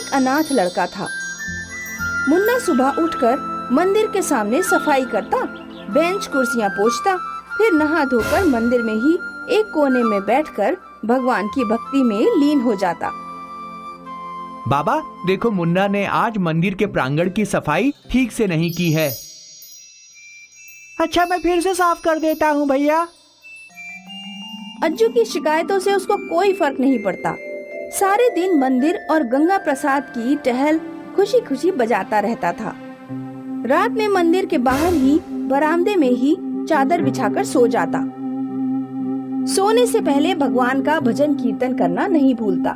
एक अनाथ लड़का था। मुन्ना सुबह उठकर मंदिर के सामने सफाई करता, बेंच कुर्सियां पोंछता, फिर नहा धोकर मंदिर में ही एक कोने में बैठकर भगवान की भक्ति में लीन हो जाता। बाबा देखो, मुन्ना ने आज मंदिर के प्रांगण की सफाई ठीक से नहीं की है। अच्छा, मैं फिर से साफ कर देता हूँ भैया। अज्जू की शिकायतों से उसको कोई फर्क नहीं पड़ता। सारे दिन मंदिर और गंगा प्रसाद की टहल खुशी खुशी बजाता रहता था। रात में मंदिर के बाहर ही बरामदे में ही चादर बिछाकर सो जाता। सोने से पहले भगवान का भजन कीर्तन करना नहीं भूलता।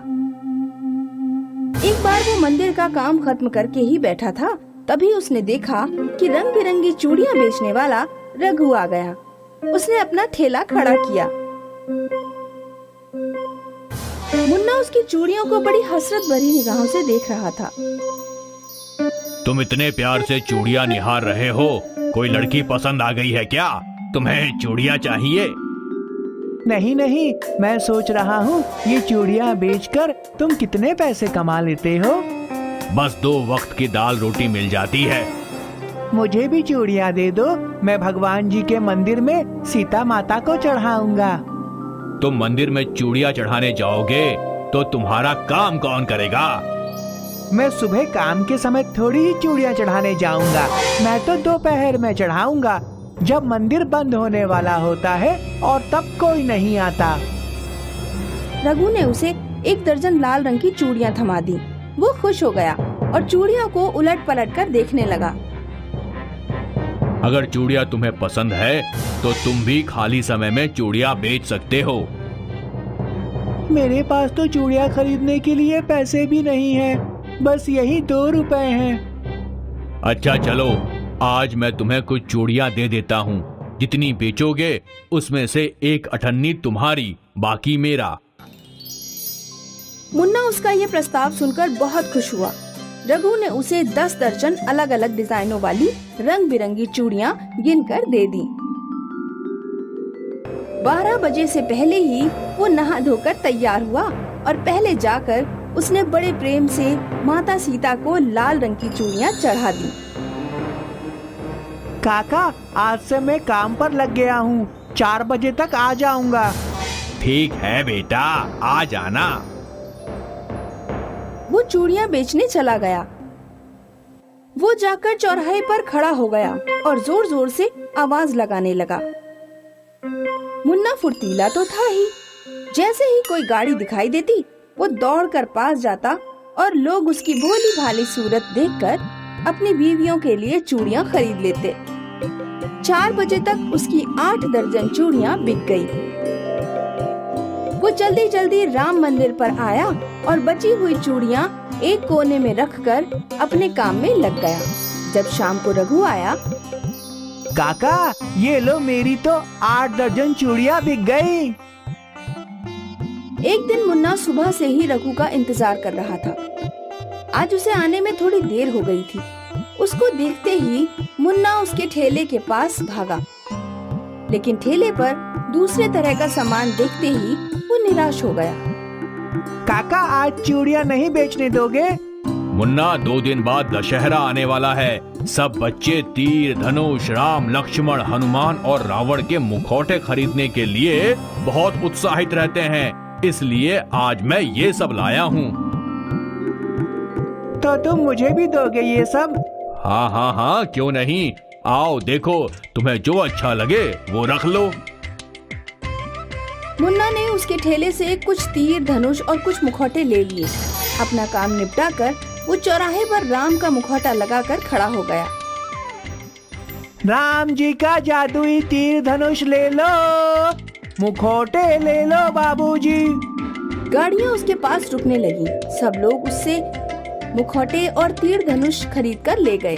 एक बार वो मंदिर का काम खत्म करके ही बैठा था, तभी उसने देखा कि रंग बिरंगी चूड़ियां बेचने वाला रघु आ गया। उसने अपना ठेला खड़ा किया। मुन्ना उसकी चूड़ियों को बड़ी हसरत भरी निगाहों से देख रहा था। तुम इतने प्यार से चूड़ियां निहार रहे हो, कोई लड़की पसंद आ गई है क्या? तुम्हें चूड़ियां चाहिए? नहीं नहीं, मैं सोच रहा हूँ ये चूड़ियाँ बेचकर तुम कितने पैसे कमा लेते हो। बस 2 वक्त की दाल रोटी मिल जाती है। मुझे भी चूड़ियाँ दे दो, मैं भगवान जी के मंदिर में सीता माता को चढ़ाऊंगा। तुम मंदिर में चूड़ियाँ चढ़ाने जाओगे तो तुम्हारा काम कौन करेगा? मैं सुबह काम के समय थोड़ी ही चूड़ियाँ चढ़ाने जाऊंगा, मैं तो दोपहर में चढ़ाऊंगा, जब मंदिर बंद होने वाला होता है और तब कोई नहीं आता। रघु ने उसे 1 दर्जन लाल रंग की चूड़ियाँ थमा दी। वो खुश हो गया और चूड़ियों को उलट पलट कर देखने लगा। अगर चूड़ियाँ तुम्हें पसंद है तो तुम भी खाली समय में चूड़ियाँ बेच सकते हो। मेरे पास तो चूड़ियाँ खरीदने के लिए पैसे भी नहीं है, बस यही 2 रुपए हैं। अच्छा चलो, आज मैं तुम्हें कुछ चूड़ियाँ दे देता हूँ। जितनी बेचोगे उसमें से 1 अठन्नी तुम्हारी, बाकी मेरा। मुन्ना उसका ये प्रस्ताव सुनकर बहुत खुश हुआ। रघु ने उसे 10 दर्जन अलग अलग डिजाइनों वाली रंग बिरंगी चूड़ियाँ गिनकर दे दी। 12 बजे से पहले ही वो नहा धोकर तैयार हुआ और पहले जाकर उसने बड़े प्रेम से माता सीता को लाल रंग की चूड़ियाँ चढ़ा दी। काका, आज से मैं काम पर लग गया हूँ, 4 बजे तक आ जाऊंगा। ठीक है बेटा, आ जाना। वो चूड़ियाँ बेचने चला गया। वो जाकर चौराहे पर खड़ा हो गया और जोर जोर से आवाज लगाने लगा। मुन्ना फुर्तीला तो था ही। जैसे ही कोई गाड़ी दिखाई देती, वो दौड़कर पास जाता और लोग उसकी भोली भाली सूरत देखकर अपनी बीवियों के लिए चूड़ियाँ खरीद लेते। 4 बजे तक उसकी 8 दर्जन चूड़ियाँ बिक गई। वो जल्दी जल्दी राम मंदिर पर आया और बची हुई चूड़ियाँ एक कोने में रखकर अपने काम में लग गया। जब शाम को रघु आया, काका ये लो, मेरी तो 8 दर्जन चूड़ियाँ बिक गई। एक दिन मुन्ना सुबह से ही रघु का इंतजार कर रहा था। आज उसे आने में थोड़ी देर हो गई थी। उसको देखते ही मुन्ना उसके ठेले के पास भागा, लेकिन ठेले पर दूसरे तरह का सामान देखते ही वो निराश हो गया। काका, आज चूड़ियाँ नहीं बेचने दोगे? मुन्ना, 2 दिन बाद दशहरा आने वाला है। सब बच्चे तीर, धनुष, राम, लक्ष्मण, हनुमान और रावण के मुखौटे खरीदने के लिए बहुत उत्साहित रहते हैं, इसलिए आज मैं ये सब लाया हूँ। तो तुम मुझे भी दोगे ये सब? हाँ हाँ हाँ, क्यों नहीं। आओ देखो, तुम्हें जो अच्छा लगे वो रख लो। मुन्ना ने उसके ठेले से कुछ तीर, धनुष और कुछ मुखौटे ले लिए। अपना काम निपटा कर वो चौराहे पर राम का मुखौटा लगाकर खड़ा हो गया। राम जी का जादुई तीर धनुष ले लो, मुखौटे ले लो बाबूजी। गाड़ियाँ उसके पास रुकने लगी। सब लोग उससे मुखौटे और तीर धनुष खरीद कर ले गए।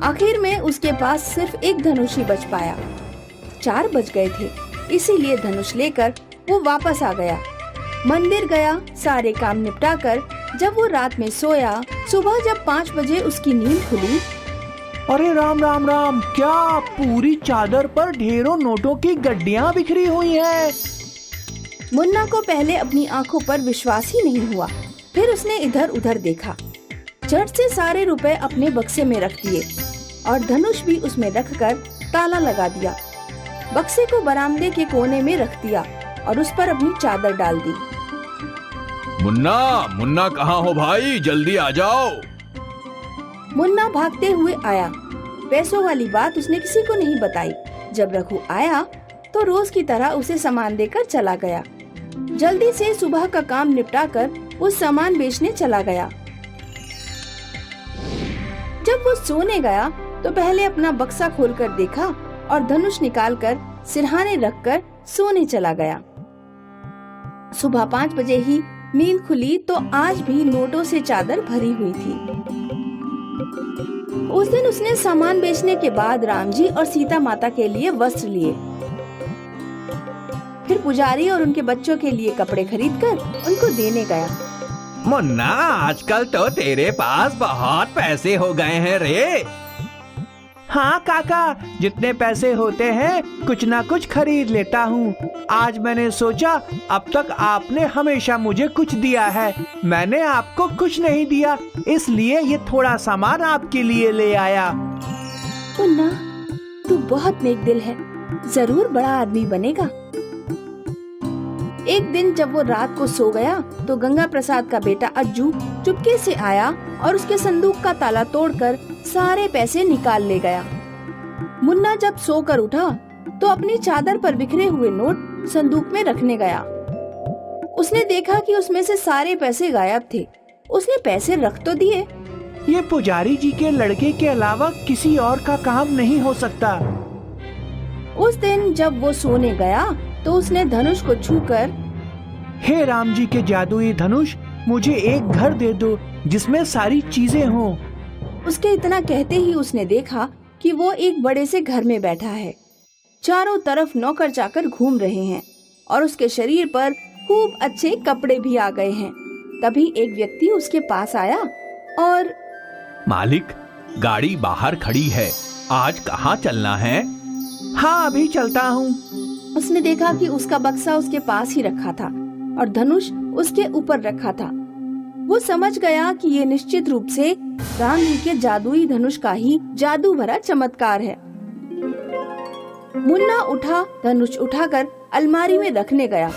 आखिर में उसके पास सिर्फ 1 धनुष ही बच पाया। 4 बज गए थे, इसीलिए धनुष लेकर वो वापस आ गया। मंदिर गया, सारे काम निपटा कर जब वो रात में सोया, सुबह जब 5 बजे उसकी नींद खुली। अरे राम राम राम, क्या पूरी चादर पर ढेरों नोटों की गड्डियाँ बिखरी हुई हैं। मुन्ना को पहले अपनी आंखों पर विश्वास ही नहीं हुआ। फिर उसने इधर उधर देखा। झट से सारे रुपए अपने बक्से में रख दिए और धनुष भी उसमें रखकर ताला लगा दिया। बक्से को बरामदे के कोने में रख दिया और उस पर अपनी चादर डाल दी। मुन्ना, मुन्ना कहाँ हो भाई, जल्दी आ जाओ। मुन्ना भागते हुए आया। पैसों वाली बात उसने किसी को नहीं बताई। जब रघु आया तो रोज की तरह उसे सामान देकर चला गया। जल्दी से सुबह का काम निपटाकर वो सामान बेचने चला गया। जब वो सोने गया तो पहले अपना बक्सा खोलकर देखा और धनुष निकालकर सिरहाने रखकर सोने चला गया। सुबह 5 बजे ही नींद खुली तो आज भी नोटों से चादर भरी हुई थी। उस दिन उसने सामान बेचने के बाद राम जी और सीता माता के लिए वस्त्र लिए। फिर पुजारी और उनके बच्चों के लिए कपड़े खरीदकर उनको देने गया। मुन्ना, आजकल तो तेरे पास बहुत पैसे हो गए हैं रे। हाँ काका, जितने पैसे होते हैं कुछ ना कुछ खरीद लेता हूँ। आज मैंने सोचा अब तक आपने हमेशा मुझे कुछ दिया है, मैंने आपको कुछ नहीं दिया, इसलिए ये थोड़ा सामान आपके लिए ले आया। मुन्ना, तू बहुत नेक दिल है, जरूर बड़ा आदमी बनेगा। एक दिन जब वो रात को सो गया तो गंगा प्रसाद का बेटा अज्जू चुपके से आया और उसके संदूक का ताला तोड़कर सारे पैसे निकाल ले गया। मुन्ना जब सोकर उठा तो अपनी चादर पर बिखरे हुए नोट संदूक में रखने गया। उसने देखा कि उसमें से सारे पैसे गायब थे। उसने पैसे रख तो दिए। ये पुजारी जी के लड़के के अलावा किसी और का काम नहीं हो सकता। उस दिन जब वो सोने गया तो उसने धनुष को छूकर, हे राम जी के जादुई धनुष, मुझे एक घर दे दो जिसमें सारी चीजें हों। उसके इतना कहते ही उसने देखा कि वो एक बड़े से घर में बैठा है। चारों तरफ नौकर चाकर घूम रहे हैं और उसके शरीर पर खूब अच्छे कपड़े भी आ गए हैं। तभी एक व्यक्ति उसके पास आया और, मालिक, गाड़ी बाहर खड़ी है, आज कहाँ चलना है? हाँ, अभी चलता हूँ। उसने देखा कि उसका बक्सा उसके पास ही रखा था और धनुष उसके ऊपर रखा था। वो समझ गया कि ये निश्चित रूप से राम जी के जादुई धनुष का ही जादू भरा चमत्कार है। मुन्ना उठा, धनुष उठाकर अलमारी में रखने गया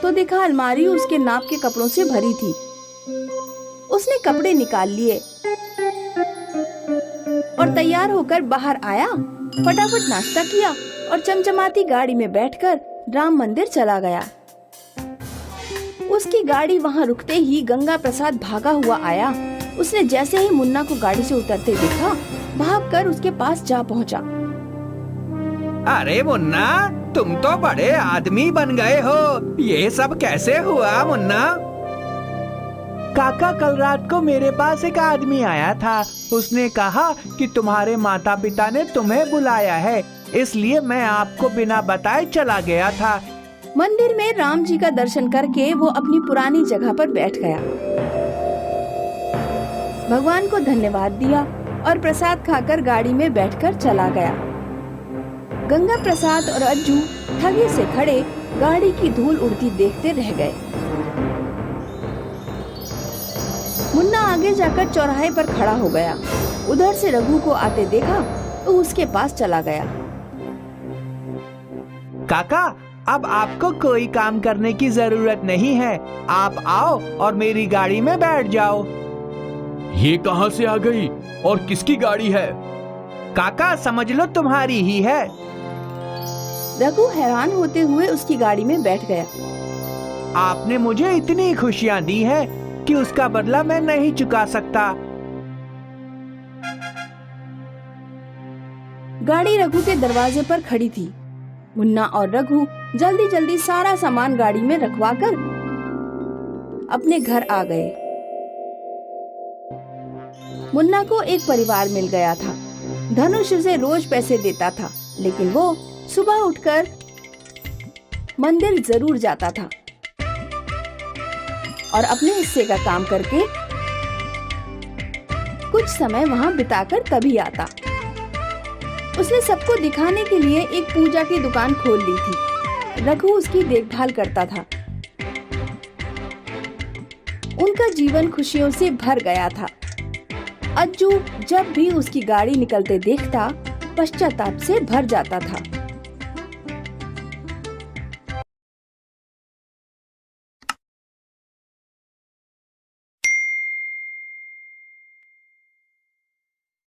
तो देखा अलमारी उसके नाप के कपड़ों से भरी थी। उसने कपड़े निकाल लिए और तैयार होकर बाहर आया। फटाफट नाश्ता किया और चमचमाती गाड़ी में बैठकर राम मंदिर चला गया। उसकी गाड़ी वहाँ रुकते ही गंगा प्रसाद भागा हुआ आया। उसने जैसे ही मुन्ना को गाड़ी से उतरते देखा, भागकर उसके पास जा पहुँचा। अरे मुन्ना, तुम तो बड़े आदमी बन गए हो, ये सब कैसे हुआ मुन्ना? काका, कल रात को मेरे पास एक आदमी आया था। उसने कहा कि तुम्हारे माता पिता ने तुम्हें बुलाया है, इसलिए मैं आपको बिना बताए चला गया था। मंदिर में राम जी का दर्शन करके वो अपनी पुरानी जगह पर बैठ गया। भगवान को धन्यवाद दिया और प्रसाद खाकर गाड़ी में बैठकर चला गया। गंगा प्रसाद और अज्जू ठगे से खड़े गाड़ी की धूल उड़ती देखते रह गए। मुन्ना आगे जाकर चौराहे पर खड़ा हो गया। उधर से रघु को आते देखा तो उसके पास चला गया। काका, अब आपको कोई काम करने की जरूरत नहीं है, आप आओ और मेरी गाड़ी में बैठ जाओ। ये कहाँ से आ गई और किसकी गाड़ी है? काका, समझ लो तुम्हारी ही है। रघु हैरान होते हुए उसकी गाड़ी में बैठ गया। आपने मुझे इतनी खुशियाँ दी है कि उसका बदला मैं नहीं चुका सकता। गाड़ी रघु के दरवाजे पर खड़ी थी। मुन्ना और रघु जल्दी जल्दी सारा सामान गाड़ी में रखवाकर अपने घर आ गए। मुन्ना को एक परिवार मिल गया था। धनुष उसे रोज पैसे देता था, लेकिन वो सुबह उठकर मंदिर जरूर जाता था और अपने हिस्से का काम करके कुछ समय वहाँ बिताकर तभी आता। उसने सबको दिखाने के लिए एक पूजा की दुकान खोल ली थी। रघु उसकी देखभाल करता था। उनका जीवन खुशियों से भर गया था। अज्जू जब भी उसकी गाड़ी निकलते देखता, पश्चाताप से भर जाता था।